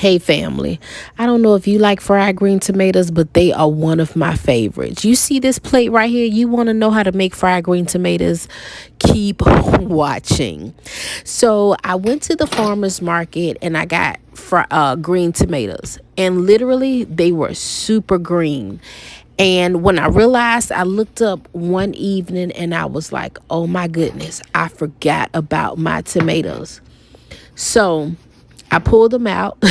Hey family, I don't know if you like fried green tomatoes, but they are one of my favorites. You see this plate right here? You want to know how to make fried green tomatoes? Keep watching. So I went to the farmer's market and I got green tomatoes, and literally they were super green. And when I realized, I looked up one evening and I was like, oh my goodness, I forgot about my tomatoes. So I pulled them out.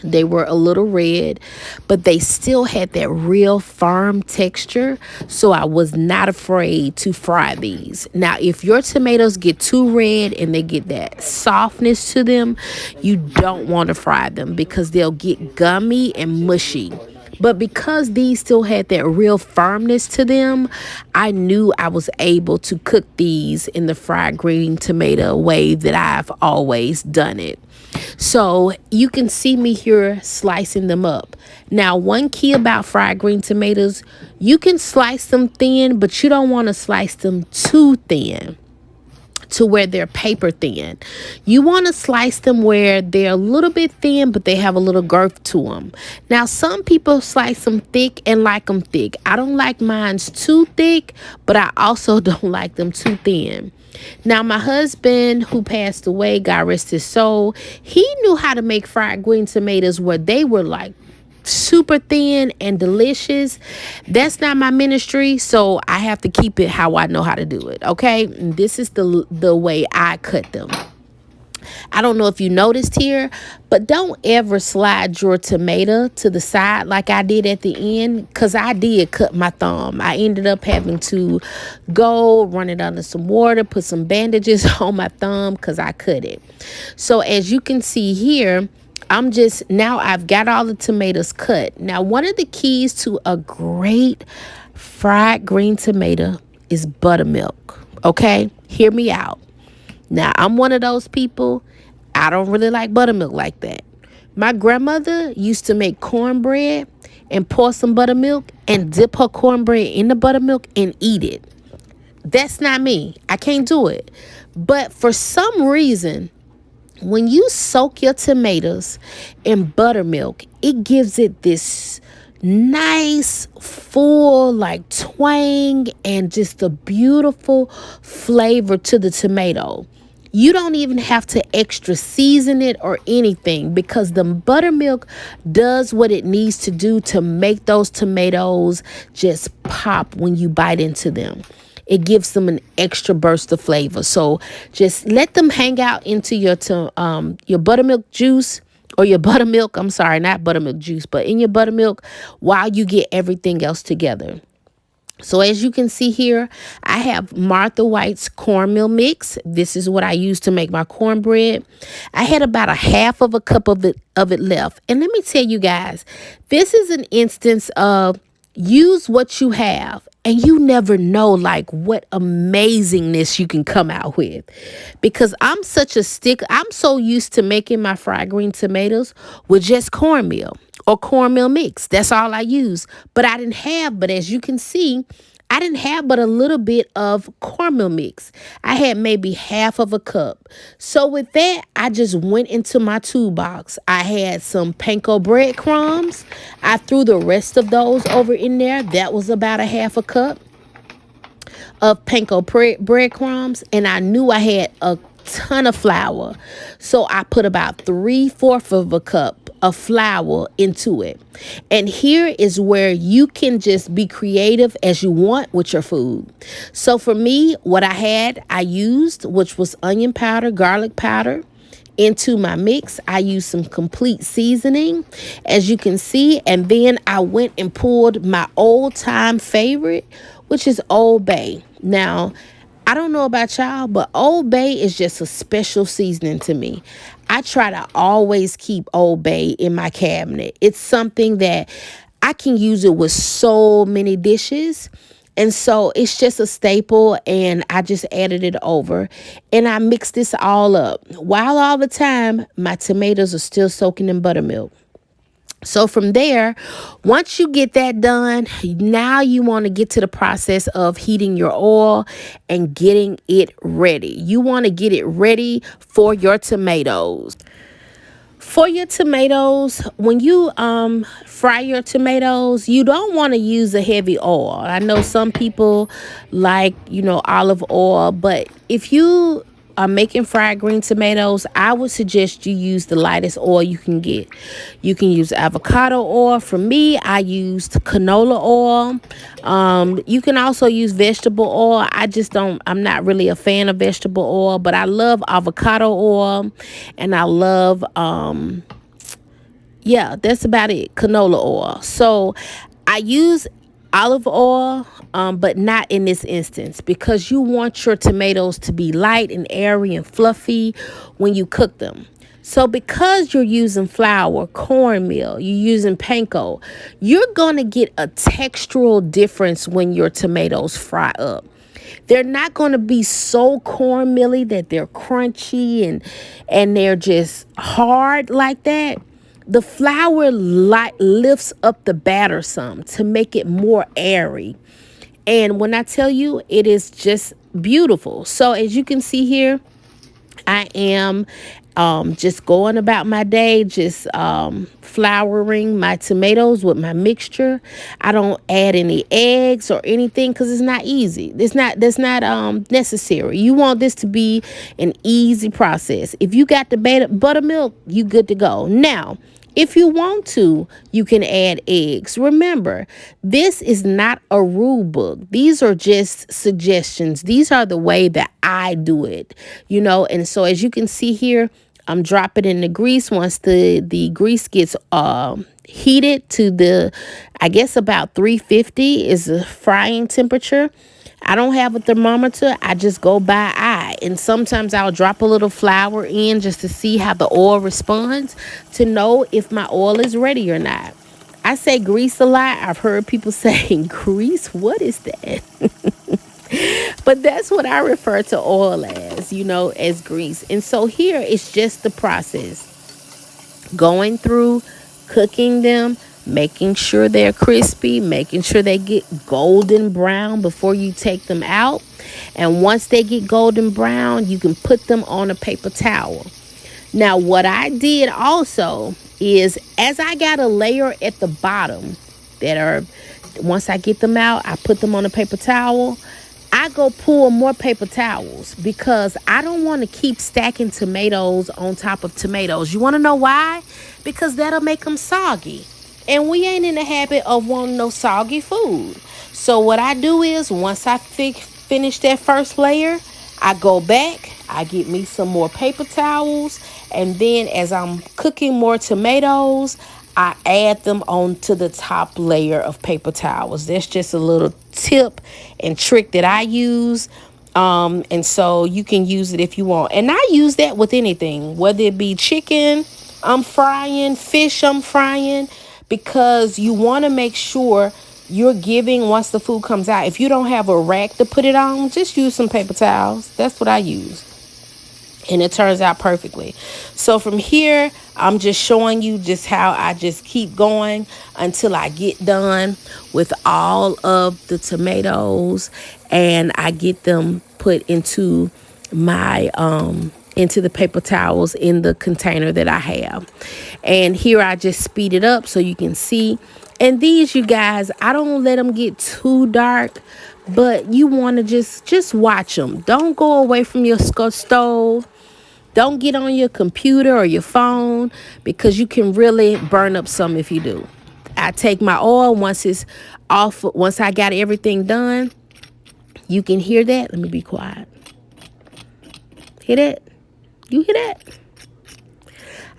They were a little red, but they still had that real firm texture. So I was not afraid to fry these. Now, if your tomatoes get too red and they get that softness to them, you don't want to fry them because they'll get gummy and mushy. But because these still had that real firmness to them, I knew I was able to cook these in the fried green tomato way that I've always done it. So you can see me here slicing them up. Now, one key about fried green tomatoes, you can slice them thin, but you don't want to slice them too thin to where they're paper thin. You want to slice them where they're a little bit thin, but they have a little girth to them. Now, some people slice them thick and like them thick. I don't like mine's too thick, but I also don't like them too thin. Now, my husband, who passed away, God rest his soul, he knew how to make fried green tomatoes where they were like super thin and delicious. That's not my ministry, so I have to keep it how I know how to do it. Okay, and this is the way I cut them. I don't know if you noticed here, but don't ever slide your tomato to the side like I did at the end, because I did cut my thumb. I ended up having to go run it under some water, put some bandages on my thumb because I cut it. So as you can see here, I've got all the tomatoes cut. Now, one of the keys to a great fried green tomato is buttermilk. Okay, hear me out. Now, I'm one of those people, I don't really like buttermilk like that. My grandmother used to make cornbread and pour some buttermilk and dip her cornbread in the buttermilk and eat it. That's not me. I can't do it. But for some reason, when you soak your tomatoes in buttermilk, it gives it this nice, full, like twang and just a beautiful flavor to the tomato. You don't even have to extra season it or anything because the buttermilk does what it needs to do to make those tomatoes just pop when you bite into them. It gives them an extra burst of flavor. So just let them hang out into your buttermilk juice or your buttermilk. I'm sorry, not buttermilk juice, but in your buttermilk while you get everything else together. So as you can see here, I have Martha White's cornmeal mix. This is what I use to make my cornbread. I had about a half of a cup of it left. And let me tell you guys, this is an instance of use what you have, and you never know like what amazingness you can come out with. Because I'm so used to making my fried green tomatoes with just cornmeal or cornmeal mix. That's all I use. But as you can see, I didn't have but a little bit of cornmeal mix. I had maybe half of a cup. So with that, I just went into my toolbox. I had some panko breadcrumbs. I threw the rest of those over in there. That was about a half a cup of panko breadcrumbs. And I knew I had a ton of flour. So I put about 3/4 of a cup of flour into it. And here is where you can just be creative as you want with your food. So for me, what I used, which was onion powder, garlic powder, into my mix. I used some complete seasoning, as you can see, and then I went and pulled my old time favorite, which is Old Bay. Now, I don't know about y'all, but Old Bay is just a special seasoning to me. I try to always keep Old Bay in my cabinet. It's something that I can use it with so many dishes. And so it's just a staple, and I just added it over. And I mixed this all up. While all the time, my tomatoes are still soaking in buttermilk. So from there, once you get that done, now you want to get to the process of heating your oil and getting it ready. You want to get it ready for your tomatoes. For your tomatoes, when you fry your tomatoes, you don't want to use a heavy oil. I know some people like, olive oil, but if you are making fried green tomatoes, I would suggest you use the lightest oil you can get. You can use avocado oil. For me, I used canola oil. You can also use vegetable oil. I'm not really a fan of vegetable oil, but I love avocado oil, and I love, yeah, that's about it, canola oil. So I use olive oil, but not in this instance, because you want your tomatoes to be light and airy and fluffy when you cook them. So because you're using flour, cornmeal, you're using panko, you're going to get a textural difference when your tomatoes fry up. They're not going to be so cornmeally that they're crunchy and they're just hard like that. The flour lifts up the batter some to make it more airy. And when I tell you, it is just beautiful. So as you can see here, I am just going about my day, just flouring my tomatoes with my mixture. I don't add any eggs or anything because it's not easy. That's not necessary. You want this to be an easy process. If you got the buttermilk, you good to go. Now, if you want to, you can add eggs. Remember, this is not a rule book. These are just suggestions. These are the way that I do it, And so as you can see here, I'm dropping in the grease. Once the grease gets heated to I guess about 350 is the frying temperature. I don't have a thermometer. I just go by eye. And sometimes I'll drop a little flour in just to see how the oil responds, to know if my oil is ready or not. I say grease a lot. I've heard people saying grease. What is that? But that's what I refer to oil as grease. And so here it's just the process. Going through, cooking them, making sure they're crispy, making sure they get golden brown before you take them out. And once they get golden brown, you can put them on a paper towel. Now, what I did also is, as I got a layer at the bottom once I get them out, I put them on a paper towel. I go pull more paper towels because I don't want to keep stacking tomatoes on top of tomatoes. You want to know why? Because that'll make them soggy. And we ain't in the habit of wanting no soggy food. So what I do is, once I finish that first layer, I go back, I get me some more paper towels, and then as I'm cooking more tomatoes, I add them onto the top layer of paper towels. That's just a little tip and trick that I use. And so you can use it if you want. And I use that with anything, whether it be chicken I'm frying, fish I'm frying, because you want to make sure you're giving, once the food comes out, if you don't have a rack to put it on, just use some paper towels. That's what I use. And it turns out perfectly. So from here, I'm just showing you just how I just keep going until I get done with all of the tomatoes and I get them put into my into the paper towels in the container that I have. And here I just speed it up so you can see. And these, you guys, I don't let them get too dark, but you want to just watch them. Don't go away from your stove. Don't get on your computer or your phone, because you can really burn up some if you do. I take my oil once it's off. Once I got everything done, you can hear that. Let me be quiet. Hear that? You hear that?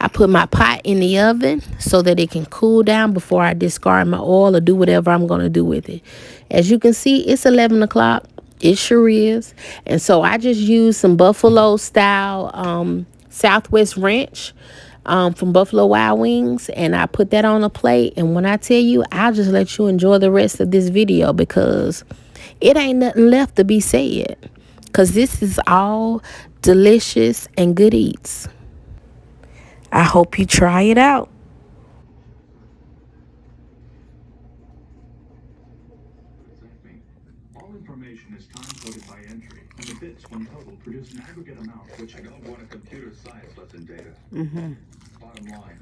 I put my pot in the oven so that it can cool down before I discard my oil or do whatever I'm going to do with it. As you can see, it's 11 o'clock. It sure is. And so I just used some Buffalo style Southwest Ranch from Buffalo Wild Wings. And I put that on a plate. And when I tell you, I'll just let you enjoy the rest of this video, because it ain't nothing left to be said. Because this is all delicious and good eats. I hope you try it out. All information is time-coded by entry, and the bits when total produce an aggregate amount which I don't want a computer science lesson data. Bottom line.